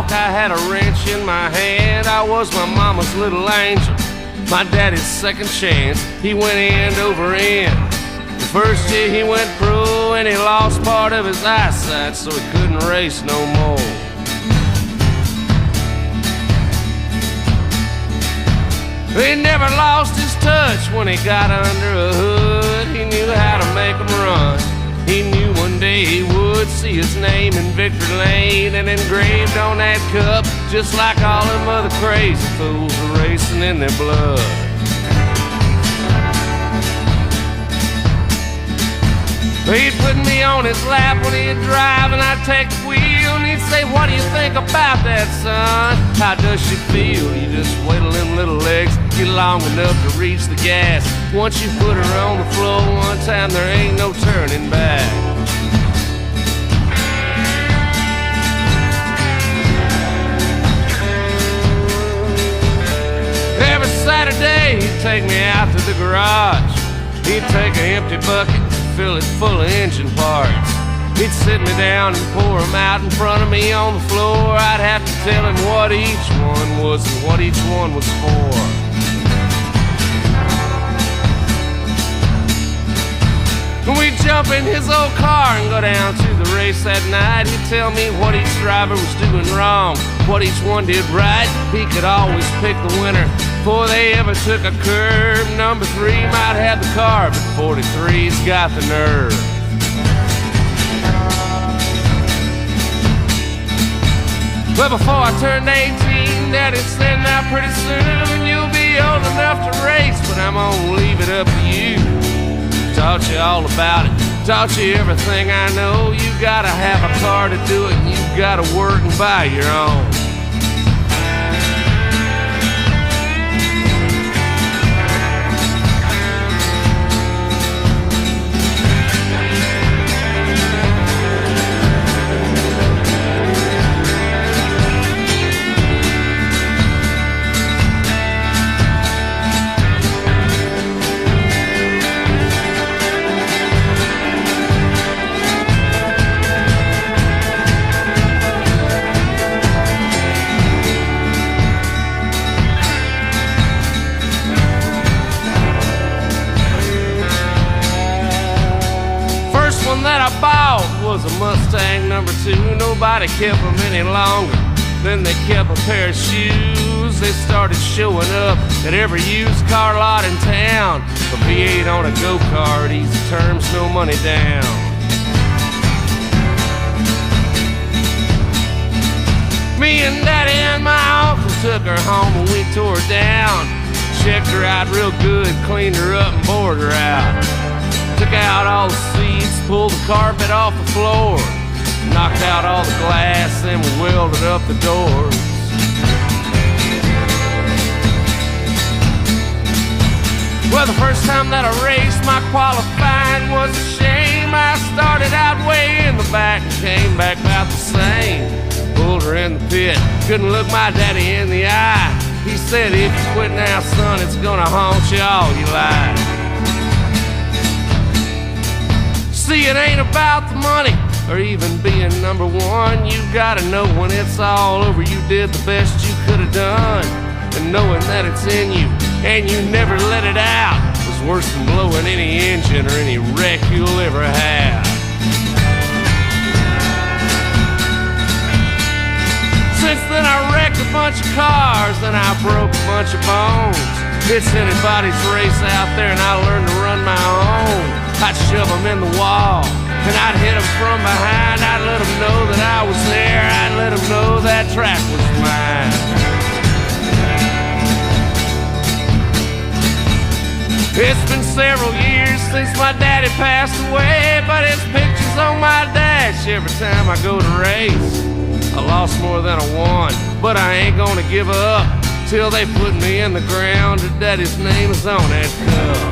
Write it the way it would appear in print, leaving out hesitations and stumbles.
walk, I had a wrench in my hand. I was my mama's little angel, my daddy's second chance. He went end over end. The first year he went pro and he lost part of his eyesight, so he couldn't race no more. He never lost his touch when he got under a hood. He knew how to make them run. He knew one day he would see his name in victory lane and engraved on that cup, just like all them other crazy fools are racing in their blood. He'd put me on his lap when he'd drive and I'd take the wheel, and he'd say, "What do you think about that, son? How does she feel? You just wait till them little legs get long enough to reach the gas. Once you put her on the floor one time, there ain't no turning back." Every Saturday he'd take me out to the garage. He'd take an empty bucket, fill it full of engine parts. He'd sit me down and pour them out in front of me on the floor. I'd have to tell him what each one was and what each one was for. When we'd jump in his old car and go down to the race that night, he'd tell me what each driver was doing wrong, what each one did right. He could always pick the winner before they ever took a curve. Number 3 might have the car, but 43's got the nerve. Well, before I turned 18, Daddy said, "Now pretty soon you'll be old enough to race, but I'm gonna leave it up to you." Taught you all about it, taught you everything I know. You gotta have a car to do it, and you gotta work and buy your own. That I bought was a Mustang number 2. Nobody kept them any longer than they kept a pair of shoes. They started showing up at every used car lot in town. A V8 on a go-kart, easy terms, no money down. Me and Daddy and my uncle took her home and we tore her down. Checked her out real good, cleaned her up and bored her out. Took out all the seats, pulled the carpet off the floor, knocked out all the glass, then we welded up the doors. Well, the first time that I raced, my qualifying was a shame. I started out way in the back and came back about the same. Pulled her in the pit, couldn't look my daddy in the eye. He said, "If you quit now, son, it's gonna haunt you all your life." See, it ain't about the money or even being number 1. You gotta know when it's all over you did the best you could have done. And knowing that it's in you and you never let it out is worse than blowing any engine or any wreck you'll ever have. Since then I wrecked a bunch of cars and I broke a bunch of bones. It's anybody's race out there and I learned to run my own. I'd shove them in the wall, and I'd hit them from behind. I'd let them know that I was there. I'd let them know that track was mine. It's been several years since my daddy passed away, but his picture's on my dash every time I go to race. I lost more than I won, but I ain't gonna give up till they put me in the ground. Daddy's name is on that cup.